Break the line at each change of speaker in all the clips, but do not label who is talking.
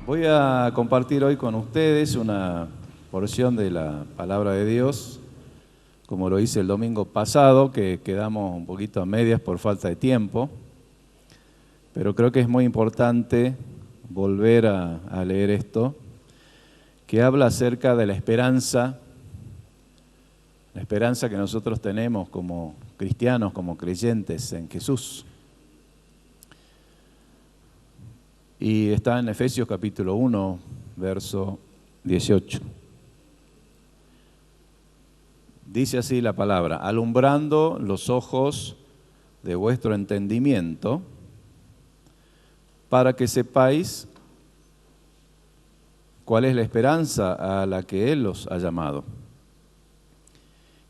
Voy a compartir hoy con ustedes una porción de la palabra de Dios, como lo hice el domingo pasado, que quedamos un poquito a medias por falta de tiempo, pero creo que es muy importante volver a leer esto, que habla acerca de la esperanza que nosotros tenemos como cristianos, como creyentes en Jesús. Y está en Efesios capítulo 1, verso 18. Dice así la palabra: alumbrando los ojos de vuestro entendimiento, para que sepáis cuál es la esperanza a la que Él los ha llamado,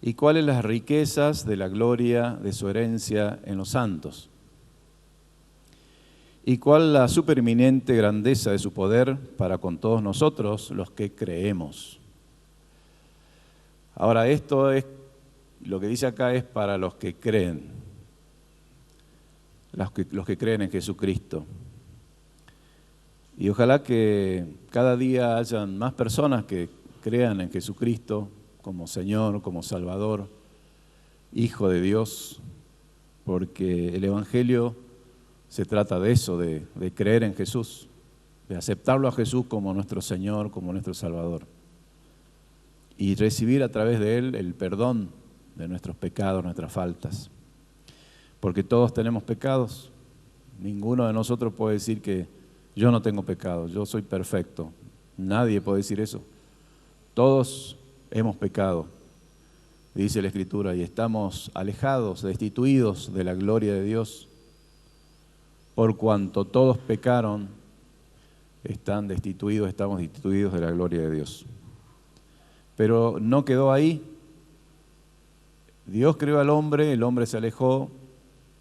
y cuáles las riquezas de la gloria de su herencia en los santos, y cuál la supereminente grandeza de su poder para con todos nosotros los que creemos. Ahora, esto es, lo que dice acá es para los que creen, los que creen en Jesucristo. Y ojalá que cada día hayan más personas que crean en Jesucristo como Señor, como Salvador, Hijo de Dios, porque el Evangelio se trata de eso, de creer en Jesús, de aceptarlo a Jesús como nuestro Señor, como nuestro Salvador, y recibir a través de Él el perdón de nuestros pecados, nuestras faltas. Porque todos tenemos pecados. Ninguno de nosotros puede decir que yo no tengo pecado, yo soy perfecto. Nadie puede decir eso. Todos hemos pecado, dice la Escritura, y estamos alejados, destituidos de la gloria de Dios. Por cuanto todos pecaron, estamos destituidos de la gloria de Dios. Pero no quedó ahí. Dios creó al hombre, el hombre se alejó,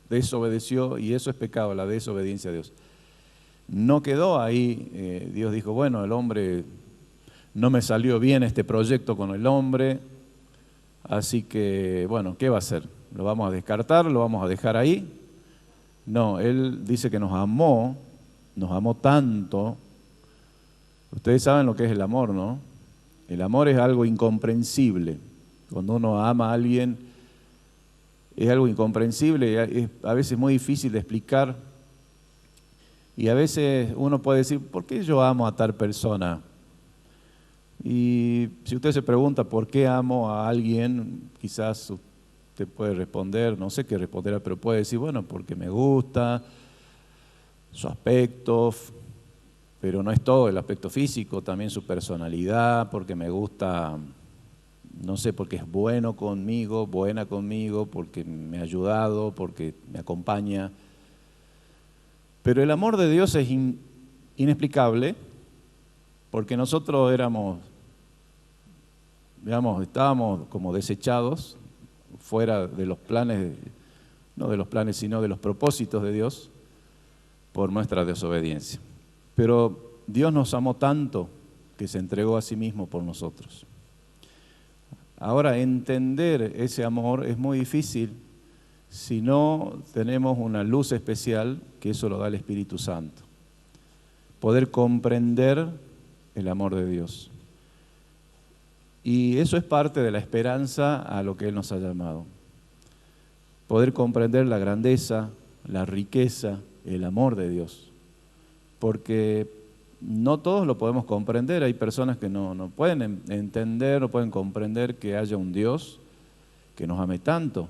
desobedeció, y eso es pecado, la desobediencia a Dios. No quedó ahí. Dios dijo, bueno, el hombre, no me salió bien este proyecto con el hombre, así que, bueno, ¿qué va a hacer? ¿Lo vamos a descartar? ¿Lo vamos a dejar ahí? No, Él dice que nos amó tanto. Ustedes saben lo que es el amor, ¿no? El amor es algo incomprensible. Cuando uno ama a alguien, es algo incomprensible, es a veces muy difícil de explicar. Y a veces uno puede decir, ¿por qué yo amo a tal persona? Y si usted se pregunta por qué amo a alguien, quizás usted puede responder, no sé qué responderá, pero puede decir, bueno, porque me gusta su aspecto, pero no es todo el aspecto físico, también su personalidad, porque me gusta, no sé, porque es bueno conmigo, buena conmigo, porque me ha ayudado, porque me acompaña. Pero el amor de Dios es inexplicable, porque nosotros estábamos como desechados, fuera de los planes, no de los planes, sino de los propósitos de Dios, por nuestra desobediencia. Pero Dios nos amó tanto que se entregó a sí mismo por nosotros. Ahora, entender ese amor es muy difícil si no tenemos una luz especial, que eso lo da el Espíritu Santo. Poder comprender el amor de Dios. Y eso es parte de la esperanza a lo que Él nos ha llamado. Poder comprender la grandeza, la riqueza, el amor de Dios. Porque no todos lo podemos comprender. Hay personas que no pueden entender, no pueden comprender que haya un Dios que nos ame tanto.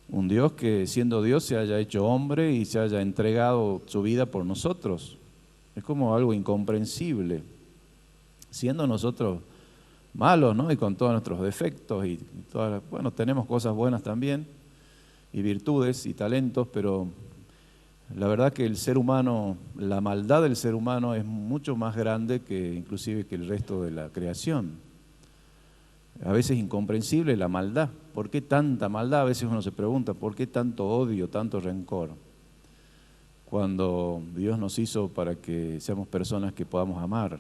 Un Dios que, siendo Dios, se haya hecho hombre y se haya entregado su vida por nosotros. Es como algo incomprensible. Siendo nosotros malos, ¿no? Y con todos nuestros defectos y todas, bueno, tenemos cosas buenas también y virtudes y talentos, pero la verdad que el ser humano, la maldad del ser humano es mucho más grande que inclusive que el resto de la creación. A veces es incomprensible la maldad. ¿Por qué tanta maldad? A veces uno se pregunta, ¿por qué tanto odio, tanto rencor? Cuando Dios nos hizo para que seamos personas que podamos amar,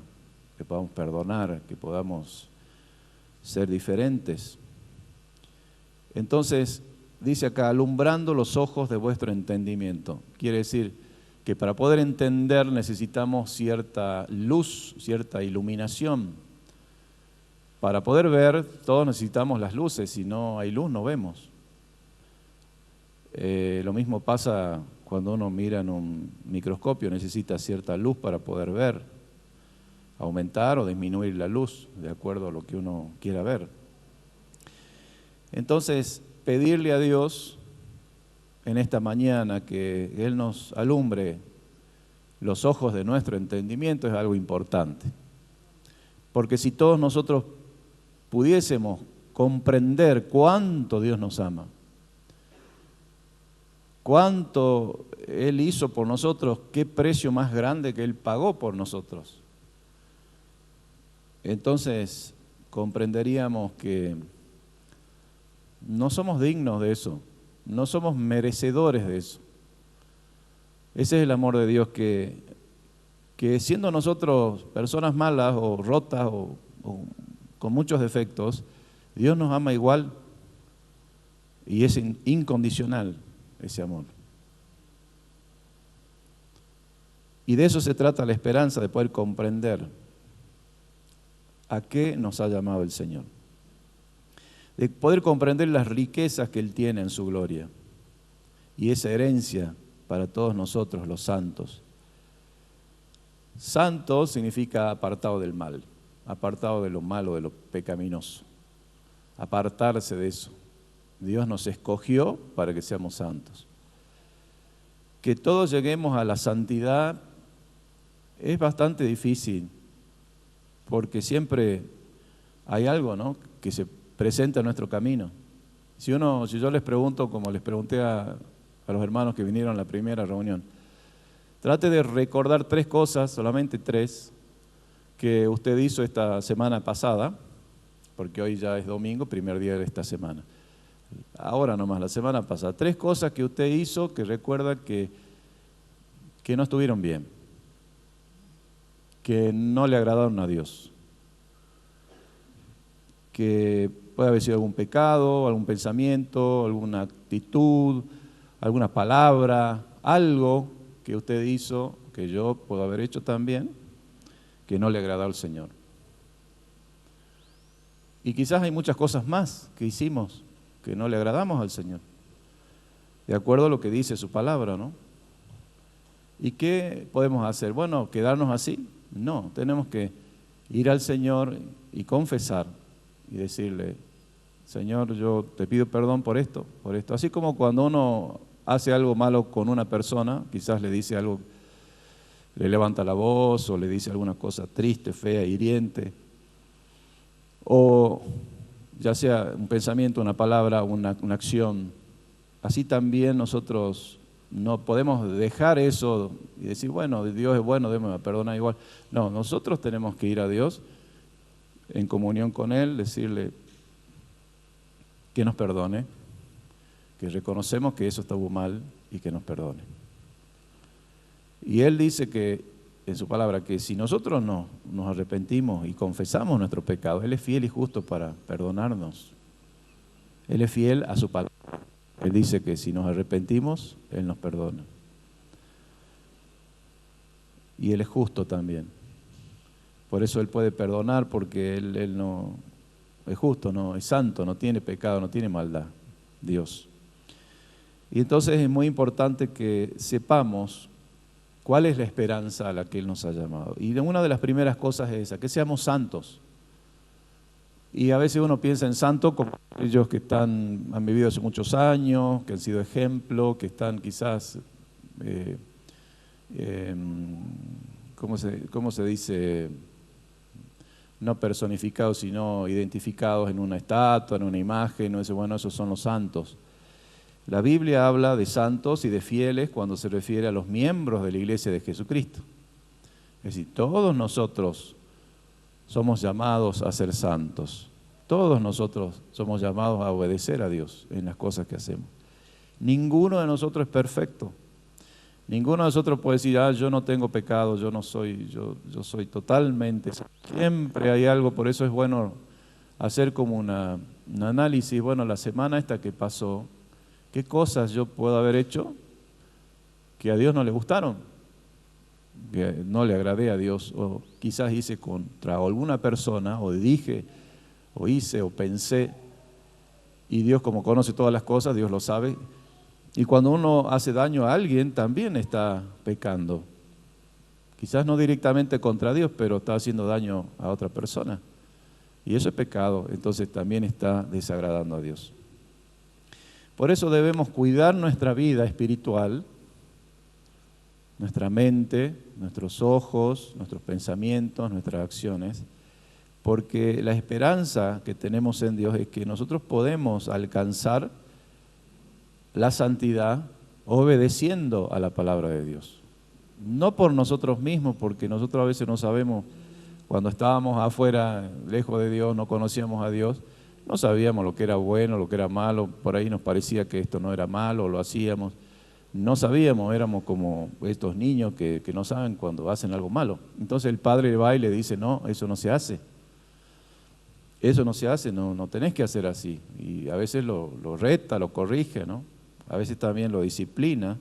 que podamos perdonar, que podamos ser diferentes. Entonces, dice acá, alumbrando los ojos de vuestro entendimiento. Quiere decir que para poder entender necesitamos cierta luz, cierta iluminación. Para poder ver, todos necesitamos las luces, si no hay luz no vemos. Lo mismo pasa cuando uno mira en un microscopio, necesita cierta luz para poder ver, aumentar o disminuir la luz, de acuerdo a lo que uno quiera ver. Entonces, pedirle a Dios en esta mañana que Él nos alumbre los ojos de nuestro entendimiento es algo importante. Porque si todos nosotros pudiésemos comprender cuánto Dios nos ama, cuánto Él hizo por nosotros, qué precio más grande que Él pagó por nosotros, entonces comprenderíamos que no somos dignos de eso, no somos merecedores de eso. Ese es el amor de Dios, que siendo nosotros personas malas o rotas o con muchos defectos, Dios nos ama igual y es incondicional ese amor. Y de eso se trata la esperanza, de poder comprender a qué nos ha llamado el Señor. De poder comprender las riquezas que Él tiene en su gloria y esa herencia para todos nosotros los santos. Santo significa apartado del mal, apartado de lo malo, de lo pecaminoso. Apartarse de eso. Dios nos escogió para que seamos santos. Que todos lleguemos a la santidad es bastante difícil, porque siempre hay algo, ¿no?, que se presenta en nuestro camino. Si yo les pregunto, como les pregunté a los hermanos que vinieron a la primera reunión, trate de recordar 3 cosas, solamente 3, que usted hizo esta semana pasada, porque hoy ya es domingo, primer día de esta semana. Ahora nomás, la semana pasada. 3 cosas que usted hizo que recuerda que no estuvieron bien, que no le agradaron a Dios, que puede haber sido algún pecado, algún pensamiento, alguna actitud, alguna palabra, algo que usted hizo, que yo puedo haber hecho también, que no le agradó al Señor. Y quizás hay muchas cosas más que hicimos que no le agradamos al Señor, de acuerdo a lo que dice su palabra, ¿no? ¿Y qué podemos hacer? Bueno, ¿quedarnos así? No, tenemos que ir al Señor y confesar y decirle: Señor, yo te pido perdón por esto, por esto. Así como cuando uno hace algo malo con una persona, quizás le dice algo, le levanta la voz o le dice alguna cosa triste, fea, hiriente, o ya sea un pensamiento, una palabra, una acción. Así también nosotros no podemos dejar eso y decir, bueno, Dios es bueno, Dios me va a perdonar igual. No, nosotros tenemos que ir a Dios en comunión con Él, decirle que nos perdone, que reconocemos que eso estuvo mal y que nos perdone. Y Él dice que en su palabra que si nosotros no nos arrepentimos y confesamos nuestro pecado, Él es fiel y justo para perdonarnos. Él es fiel a su palabra. Él dice que si nos arrepentimos, Él nos perdona. Y Él es justo también. Por eso Él puede perdonar, porque Él no es justo, no es santo, no tiene pecado, no tiene maldad, Dios. Y entonces es muy importante que sepamos cuál es la esperanza a la que Él nos ha llamado. Y una de las primeras cosas es esa, que seamos santos. Y a veces uno piensa en santos como ellos que han vivido hace muchos años, que han sido ejemplo, que están quizás, ¿cómo se dice? No personificados, sino identificados en una estatua, en una imagen, ¿no? Bueno, esos son los santos. La Biblia habla de santos y de fieles cuando se refiere a los miembros de la Iglesia de Jesucristo. Es decir, todos nosotros somos llamados a ser santos. Todos nosotros somos llamados a obedecer a Dios en las cosas que hacemos. Ninguno de nosotros es perfecto. Ninguno de nosotros puede decir, yo no tengo pecado, yo soy totalmente. Siempre hay algo, por eso es bueno hacer como un análisis. Bueno, la semana esta que pasó, ¿qué cosas yo puedo haber hecho que a Dios no le gustaron? que no le agradé a Dios, o quizás hice contra alguna persona, o dije, o hice, o pensé, y Dios, como conoce todas las cosas, Dios lo sabe. Y cuando uno hace daño a alguien, también está pecando. Quizás no directamente contra Dios, pero está haciendo daño a otra persona. Y eso es pecado, entonces también está desagradando a Dios. Por eso debemos cuidar nuestra vida espiritual, nuestra mente, nuestros ojos, nuestros pensamientos, nuestras acciones, porque la esperanza que tenemos en Dios es que nosotros podemos alcanzar la santidad obedeciendo a la palabra de Dios. No por nosotros mismos, porque nosotros a veces no sabemos, cuando estábamos afuera, lejos de Dios, no conocíamos a Dios, no sabíamos lo que era bueno, lo que era malo, por ahí nos parecía que esto no era malo, lo hacíamos. No sabíamos, éramos como estos niños que no saben cuando hacen algo malo. Entonces el padre va y le dice, no, eso no se hace. Eso no se hace, no tenés que hacer así. Y a veces lo reta, lo corrige, ¿no? A veces también lo disciplina.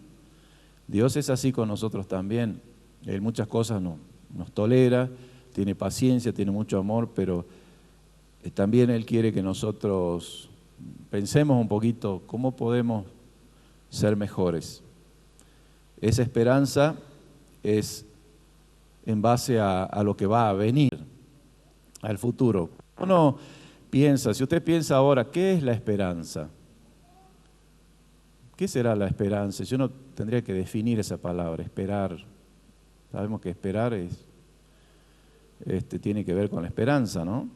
Dios es así con nosotros también. Él muchas cosas nos tolera, tiene paciencia, tiene mucho amor, pero también Él quiere que nosotros pensemos un poquito cómo podemos ser mejores. Esa esperanza es en base a lo que va a venir, al futuro. Uno piensa, si usted piensa ahora, ¿qué es la esperanza? ¿Qué será la esperanza? Yo no tendría que definir esa palabra, esperar. Sabemos que esperar tiene que ver con la esperanza, ¿no?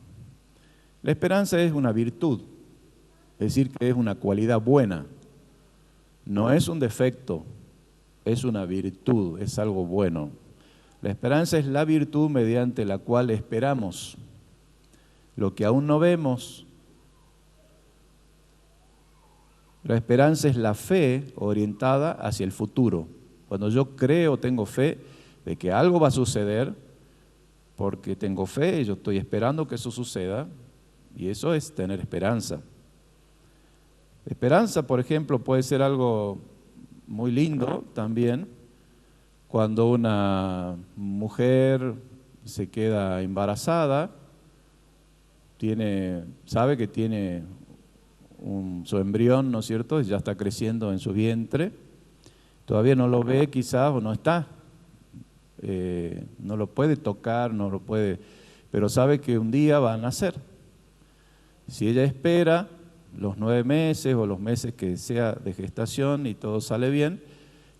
La esperanza es una virtud, es decir, que es una cualidad buena. No es un defecto, es una virtud, es algo bueno. La esperanza es la virtud mediante la cual esperamos lo que aún no vemos. La esperanza es la fe orientada hacia el futuro. Cuando yo creo, tengo fe de que algo va a suceder, porque tengo fe, yo estoy esperando que eso suceda, y eso es tener esperanza. Esperanza, por ejemplo, puede ser algo muy lindo también, cuando una mujer se queda embarazada, sabe que tiene su embrión, ¿no es cierto? Ya está creciendo en su vientre, todavía no lo ve quizás o no está, no lo puede tocar, no lo puede, pero sabe que un día va a nacer. Si ella espera los 9 meses o los meses que sea de gestación y todo sale bien,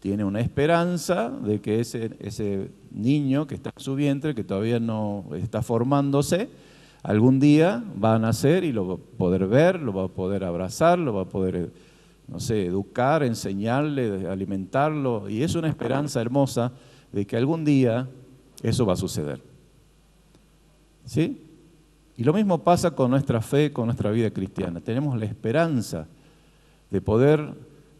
tiene una esperanza de que ese niño que está en su vientre, que todavía no está formándose, algún día va a nacer y lo va a poder ver, lo va a poder abrazar, lo va a poder, no sé, educar, enseñarle, alimentarlo. Y es una esperanza hermosa de que algún día eso va a suceder. ¿Sí? Y lo mismo pasa con nuestra fe, con nuestra vida cristiana. Tenemos la esperanza de poder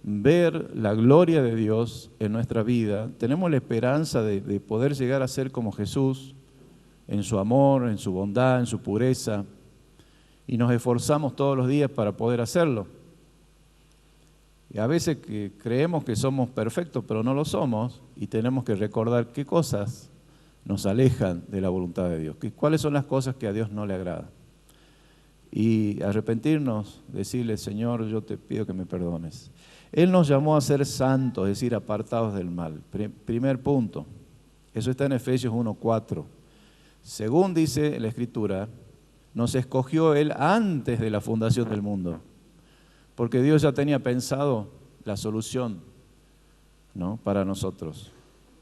ver la gloria de Dios en nuestra vida. Tenemos la esperanza de poder llegar a ser como Jesús, en su amor, en su bondad, en su pureza, y nos esforzamos todos los días para poder hacerlo. Y a veces que creemos que somos perfectos, pero no lo somos, y tenemos que recordar qué cosas nos alejan de la voluntad de Dios, cuáles son las cosas que a Dios no le agradan. Y arrepentirnos, decirle, Señor, yo te pido que me perdones. Él nos llamó a ser santos, es decir, apartados del mal. Primer punto, eso está en Efesios 1:4. Según dice la Escritura, nos escogió Él antes de la fundación del mundo, porque Dios ya tenía pensado la solución, ¿no?, para nosotros.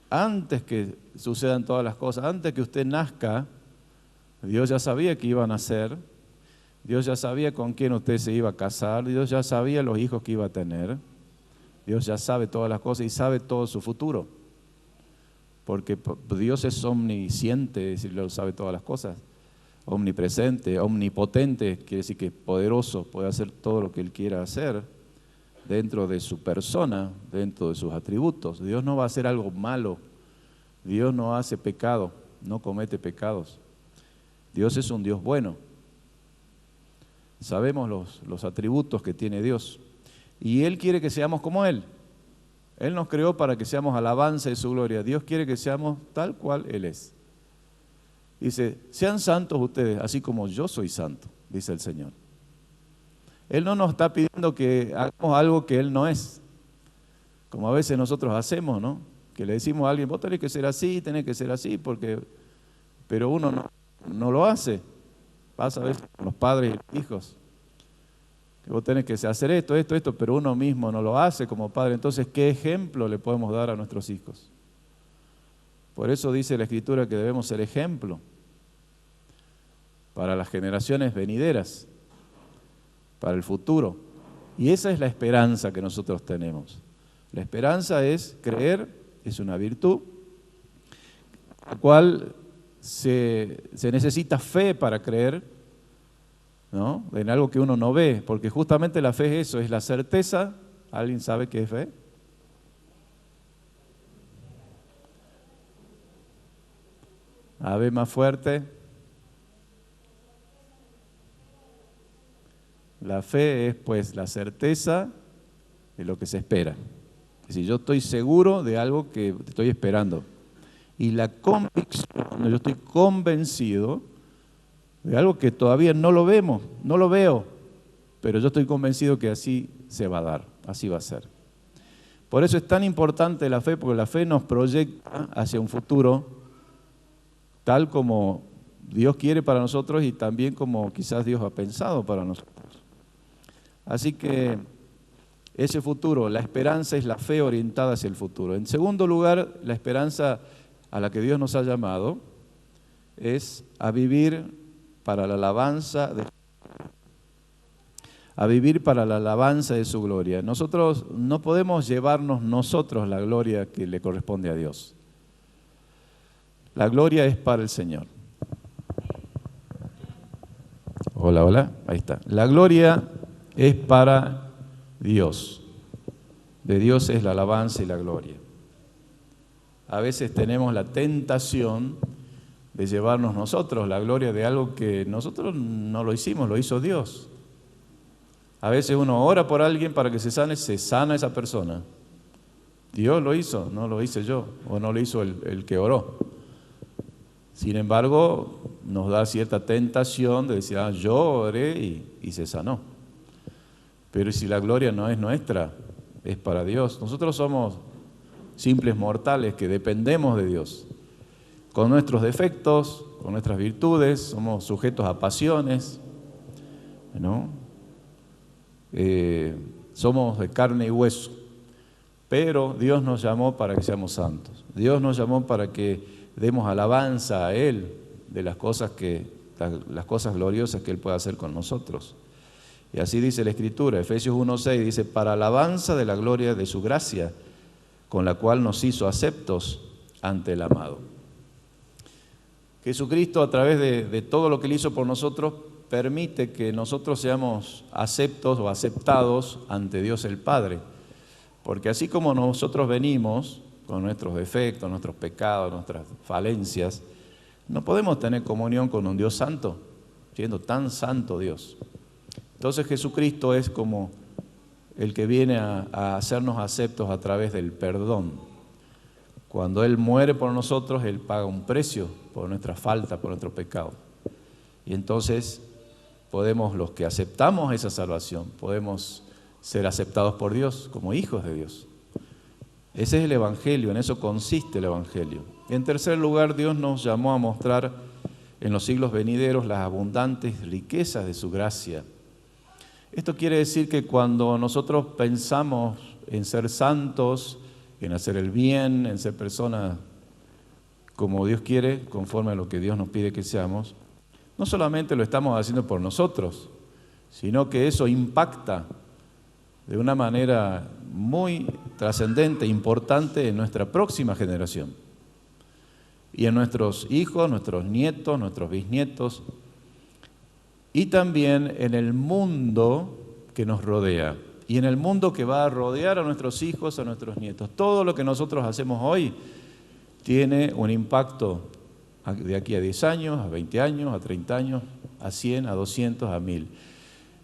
Antes que sucedan todas las cosas, antes que usted nazca, Dios ya sabía que iba a nacer, Dios ya sabía con quién usted se iba a casar, Dios ya sabía los hijos que iba a tener, Dios ya sabe todas las cosas y sabe todo su futuro. Porque Dios es omnisciente, es decir, lo sabe todas las cosas. Omnipresente, omnipotente, quiere decir que es poderoso, puede hacer todo lo que Él quiera hacer dentro de su persona, dentro de sus atributos. Dios no va a hacer algo malo, Dios no hace pecado, no comete pecados. Dios es un Dios bueno. Sabemos los atributos que tiene Dios y Él quiere que seamos como Él. Él nos creó para que seamos alabanza de su gloria. Dios quiere que seamos tal cual Él es. Dice, sean santos ustedes, así como yo soy santo, dice el Señor. Él no nos está pidiendo que hagamos algo que Él no es, como a veces nosotros hacemos, ¿no? Que le decimos a alguien, vos tenés que ser así, pero uno no lo hace. Pasa a veces con los padres y los hijos. Que vos tenés que hacer esto, pero uno mismo no lo hace como padre. Entonces, ¿qué ejemplo le podemos dar a nuestros hijos? Por eso dice la Escritura que debemos ser ejemplo para las generaciones venideras, para el futuro. Y esa es la esperanza que nosotros tenemos. La esperanza es creer, es una virtud, la cual se necesita fe para creer, ¿no? En algo que uno no ve, porque justamente la fe es eso, es la certeza. ¿Alguien sabe qué es fe? A ver, más fuerte. La fe es pues la certeza de lo que se espera. Es decir, yo estoy seguro de algo que estoy esperando. Y la convicción, yo estoy convencido de algo que todavía no lo veo, pero yo estoy convencido que así se va a dar, así va a ser. Por eso es tan importante la fe, porque la fe nos proyecta hacia un futuro tal como Dios quiere para nosotros y también como quizás Dios ha pensado para nosotros. Así que ese futuro, la esperanza es la fe orientada hacia el futuro. En segundo lugar, la esperanza a la que Dios nos ha llamado es a vivir para la alabanza de su gloria. Nosotros no podemos llevarnos nosotros la gloria que le corresponde a Dios. La gloria es para el Señor. Hola, ahí está. La gloria es para Dios. De Dios es la alabanza y la gloria. A veces tenemos la tentación de llevarnos nosotros la gloria de algo que nosotros no lo hicimos, lo hizo Dios. A veces uno ora por alguien para que se sana esa persona. Dios lo hizo, no lo hice yo, o no lo hizo el que oró. Sin embargo, nos da cierta tentación de decir, yo oré y se sanó. Pero si la gloria no es nuestra, es para Dios. Nosotros somos simples mortales que dependemos de Dios. Con nuestros defectos, con nuestras virtudes, somos sujetos a pasiones, ¿no? Somos de carne y hueso. Pero Dios nos llamó para que seamos santos. Dios nos llamó para que demos alabanza a Él de las cosas gloriosas que Él puede hacer con nosotros. Y así dice la Escritura, Efesios 1:6 dice, para alabanza de la gloria de su gracia, con la cual nos hizo aceptos ante el amado. Jesucristo, a través de todo lo que Él hizo por nosotros, permite que nosotros seamos aceptos o aceptados ante Dios el Padre. Porque así como nosotros venimos con nuestros defectos, nuestros pecados, nuestras falencias, no podemos tener comunión con un Dios santo, siendo tan santo Dios. Entonces Jesucristo es como el que viene a hacernos aceptos a través del perdón. Cuando Él muere por nosotros, Él paga un precio por nuestra falta, por nuestro pecado. Y entonces los que aceptamos esa salvación, podemos ser aceptados por Dios como hijos de Dios. Ese es el Evangelio, en eso consiste el Evangelio. Y en tercer lugar, Dios nos llamó a mostrar en los siglos venideros las abundantes riquezas de su gracia. Esto quiere decir que cuando nosotros pensamos en ser santos, en hacer el bien, en ser personas como Dios quiere, conforme a lo que Dios nos pide que seamos, no solamente lo estamos haciendo por nosotros, sino que eso impacta de una manera muy trascendente, importante en nuestra próxima generación. Y en nuestros hijos, nuestros nietos, nuestros bisnietos, y también en el mundo que nos rodea, y en el mundo que va a rodear a nuestros hijos, a nuestros nietos. Todo lo que nosotros hacemos hoy tiene un impacto de aquí a 10 años, a 20 años, a 30 años, a 100, a 200, a 1000.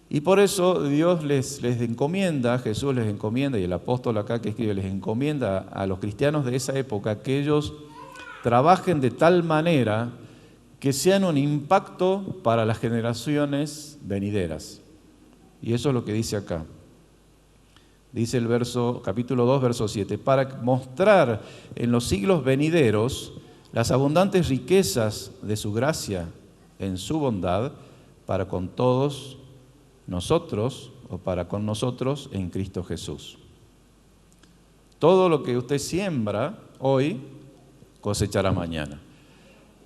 Y por eso Dios les encomienda, Jesús les encomienda, y el apóstol acá que escribe les encomienda a los cristianos de esa época que ellos trabajen de tal manera que sean un impacto para las generaciones venideras. Y eso es lo que dice acá. Dice el capítulo 2, verso 7, para mostrar en los siglos venideros las abundantes riquezas de su gracia en su bondad para con todos nosotros, o para con nosotros en Cristo Jesús. Todo lo que usted siembra hoy, cosechará mañana.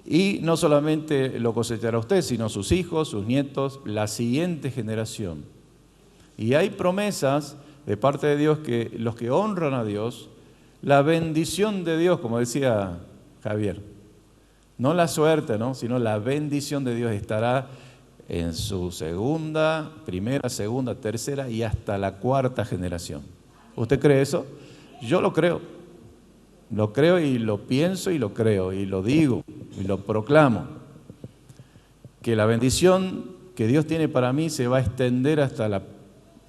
Y no solamente lo cosechará usted, sino sus hijos, sus nietos, la siguiente generación. Y hay promesas de parte de Dios que los que honran a Dios, la bendición de Dios, como decía Javier, no la suerte, ¿no?, sino la bendición de Dios estará en su primera, segunda, tercera y hasta la cuarta generación. ¿Usted cree eso? Yo lo creo. Lo creo y lo pienso y lo creo y lo digo y lo proclamo. Que la bendición que Dios tiene para mí se va a extender hasta la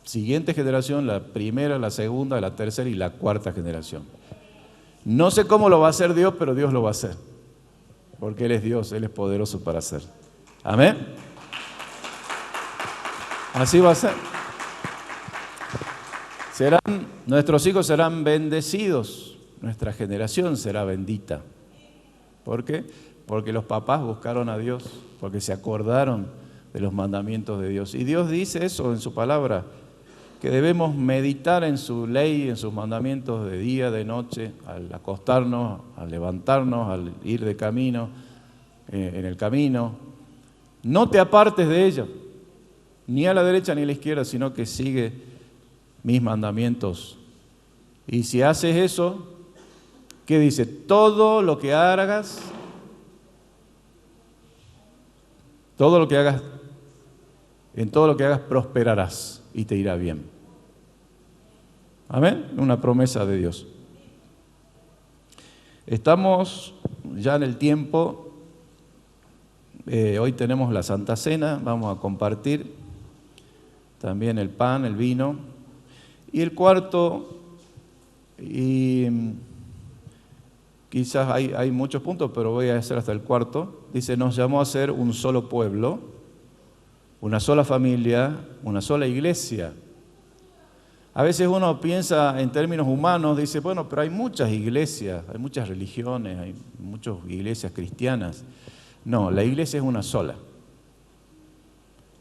siguiente generación, la primera, la segunda, la tercera y la cuarta generación. No sé cómo lo va a hacer Dios, pero Dios lo va a hacer. Porque Él es Dios, Él es poderoso para hacer. Amén. Así va a ser. Nuestros hijos serán bendecidos, nuestra generación será bendita. ¿Por qué? Porque los papás buscaron a Dios, porque se acordaron de los mandamientos de Dios. Y Dios dice eso en su palabra, que debemos meditar en su ley, en sus mandamientos de día, de noche, al acostarnos, al levantarnos, al ir de camino, en el camino. No te apartes de ella, ni a la derecha ni a la izquierda, sino que sigue mis mandamientos. Y si haces eso, ¿qué dice? Todo lo que hagas, en todo lo que hagas prosperarás y te irá bien. Amén. Una promesa de Dios. Estamos ya en el tiempo. Hoy tenemos la Santa Cena. Vamos a compartir también el pan, el vino. Y el cuarto, y quizás hay muchos puntos, pero voy a hacer hasta el cuarto. Dice, nos llamó a ser un solo pueblo, una sola familia, una sola iglesia. A veces uno piensa en términos humanos, dice, bueno, pero hay muchas iglesias, hay muchas religiones, hay muchas iglesias cristianas. No, la iglesia es una sola.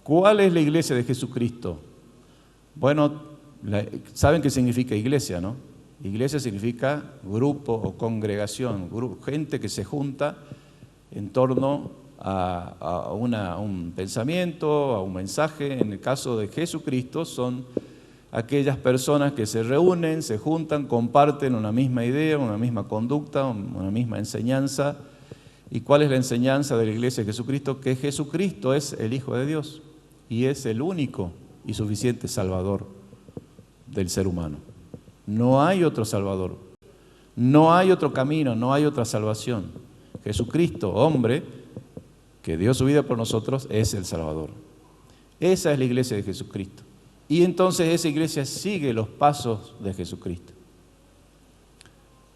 ¿Cuál es la iglesia de Jesucristo? Bueno, saben qué significa iglesia, ¿no? Iglesia significa grupo o congregación, gente que se junta en torno a un pensamiento, a un mensaje. En el caso de Jesucristo son aquellas personas que se reúnen, se juntan, comparten una misma idea, una misma conducta, una misma enseñanza. ¿Y cuál es la enseñanza de la iglesia de Jesucristo? Que Jesucristo es el Hijo de Dios y es el único y suficiente Salvador del ser humano. No hay otro Salvador, no hay otro camino, no hay otra salvación. Jesucristo, hombre, que dio su vida por nosotros, es el Salvador. Esa es la iglesia de Jesucristo. Y entonces esa iglesia sigue los pasos de Jesucristo.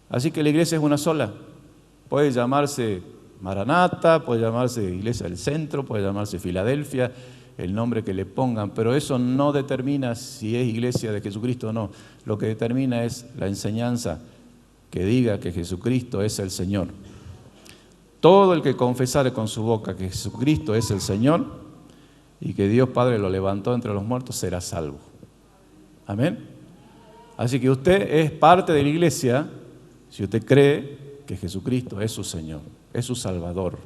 Así que la iglesia es una sola. Puede llamarse Maranata, puede llamarse Iglesia del Centro, puede llamarse Filadelfia, el nombre que le pongan, pero eso no determina si es iglesia de Jesucristo o no. Lo que determina es la enseñanza que diga que Jesucristo es el Señor. Todo el que confesare con su boca que Jesucristo es el Señor y que Dios Padre lo levantó entre los muertos será salvo. Amén. Así que usted es parte de la iglesia si usted cree que Jesucristo es su Señor, es su Salvador.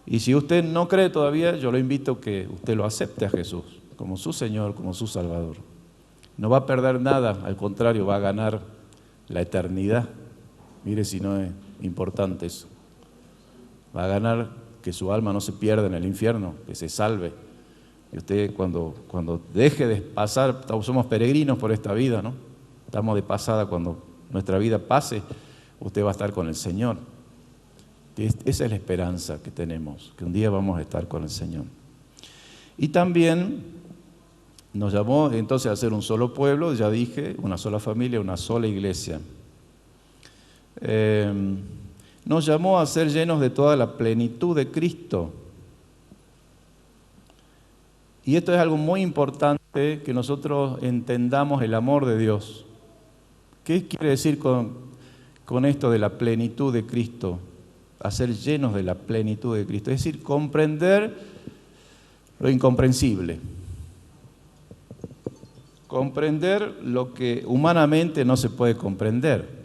Y si usted no cree todavía, yo lo invito a que usted lo acepte a Jesús como su Señor, como su Salvador. No va a perder nada, al contrario, va a ganar la eternidad. Mire si no es importante eso. Va a ganar que su alma no se pierda en el infierno, que se salve. Y usted cuando deje de pasar, somos peregrinos por esta vida, ¿no? Estamos de pasada, cuando nuestra vida pase, usted va a estar con el Señor. Esa es la esperanza que tenemos, que un día vamos a estar con el Señor. Y también Nos llamó entonces a ser un solo pueblo, ya dije, una sola familia, una sola iglesia. Nos llamó a ser llenos de toda la plenitud de Cristo. Y esto es algo muy importante, que nosotros entendamos el amor de Dios. ¿Qué quiere decir con esto de la plenitud de Cristo? A ser llenos de la plenitud de Cristo. Es decir, comprender lo incomprensible. Comprender lo que humanamente no se puede comprender.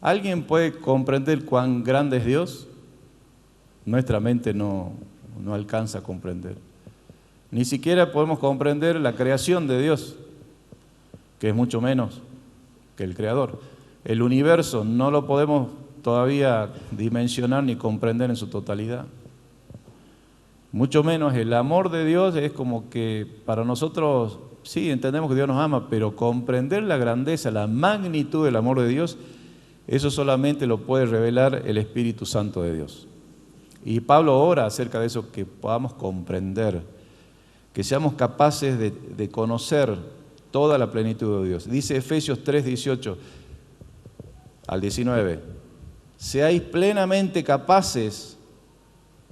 ¿Alguien puede comprender cuán grande es Dios? Nuestra mente no alcanza a comprender. Ni siquiera podemos comprender la creación de Dios, que es mucho menos que el Creador. El universo no lo podemos todavía dimensionar ni comprender en su totalidad. Mucho menos el amor de Dios es como que para nosotros, sí, entendemos que Dios nos ama, pero comprender la grandeza, la magnitud del amor de Dios, eso solamente lo puede revelar el Espíritu Santo de Dios. Y Pablo ora acerca de eso, que podamos comprender, que seamos capaces de conocer toda la plenitud de Dios. Dice Efesios 3, 18 al 19, seáis plenamente capaces,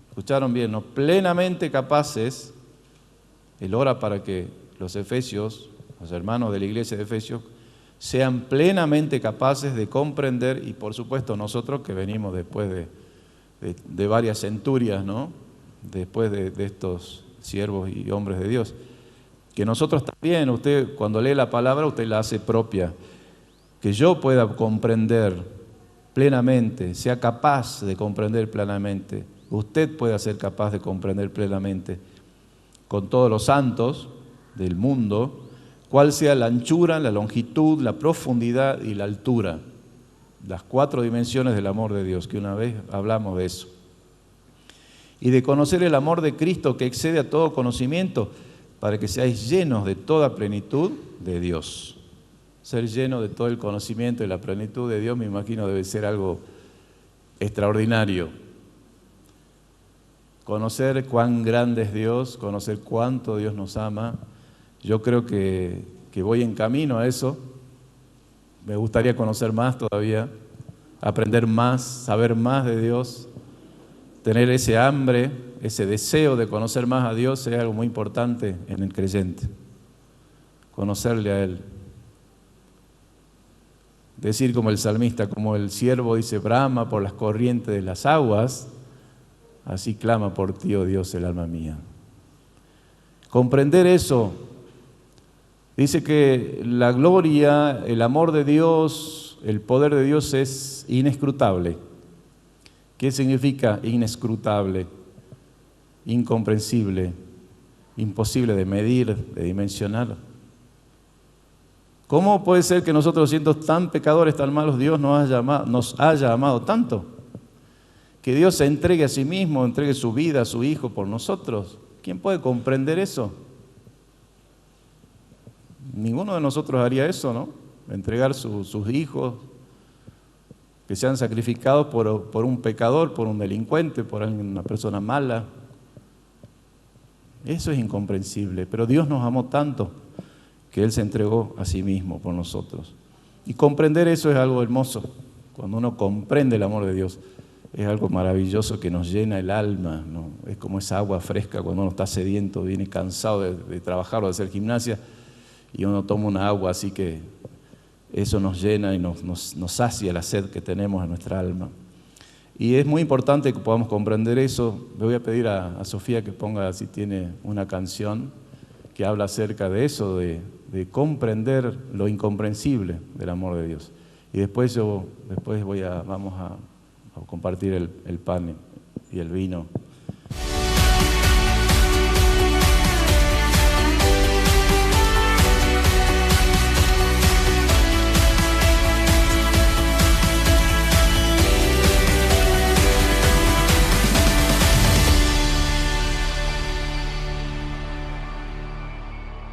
escucharon bien, ¿no? Plenamente capaces, él ora para que los efesios, los hermanos de la iglesia de Efesios, sean plenamente capaces de comprender, y por supuesto nosotros que venimos después de varias centurias, ¿no? Después de estos siervos y hombres de Dios, que nosotros también, usted cuando lee la palabra, usted la hace propia, que yo pueda comprender plenamente, sea capaz de comprender plenamente, usted pueda ser capaz de comprender plenamente con todos los santos del mundo, cuál sea la anchura, la longitud, la profundidad y la altura, las 4 dimensiones del amor de Dios, que una vez hablamos de eso. Y de conocer el amor de Cristo que excede a todo conocimiento, para que seáis llenos de toda plenitud de Dios. Ser lleno de todo el conocimiento y la plenitud de Dios, me imagino, debe ser algo extraordinario. Conocer cuán grande es Dios, conocer cuánto Dios nos ama. Yo creo que voy en camino a eso. Me gustaría conocer más todavía, aprender más, saber más de Dios, tener ese hambre, ese deseo de conocer más a Dios es algo muy importante en el creyente. Conocerle a Él. Decir como el salmista, como el siervo dice, brama por las corrientes de las aguas, así clama por ti, oh Dios, el alma mía. Comprender eso. Dice que la gloria, el amor de Dios, el poder de Dios es inescrutable. ¿Qué significa inescrutable? Incomprensible, imposible de medir, de dimensionar. ¿Cómo puede ser que nosotros, siendo tan pecadores, tan malos, Dios nos haya amado tanto? Que Dios se entregue a sí mismo, entregue su vida a su Hijo por nosotros. ¿Quién puede comprender eso? Ninguno de nosotros haría eso, ¿no? Entregar sus hijos, que sean sacrificados por un pecador, por un delincuente, por una persona mala. Eso es incomprensible, pero Dios nos amó tanto que Él se entregó a sí mismo por nosotros. Y comprender eso es algo hermoso. Cuando uno comprende el amor de Dios, es algo maravilloso que nos llena el alma, ¿no? Es como esa agua fresca cuando uno está sediento, viene cansado de trabajar o de hacer gimnasia, y uno toma una agua así que eso nos llena y nos sacia la sed que tenemos en nuestra alma. Y es muy importante que podamos comprender eso. Le voy a pedir a Sofía que ponga, si tiene una canción que habla acerca de eso, de comprender lo incomprensible del amor de Dios. Y después vamos a compartir el pan y el vino.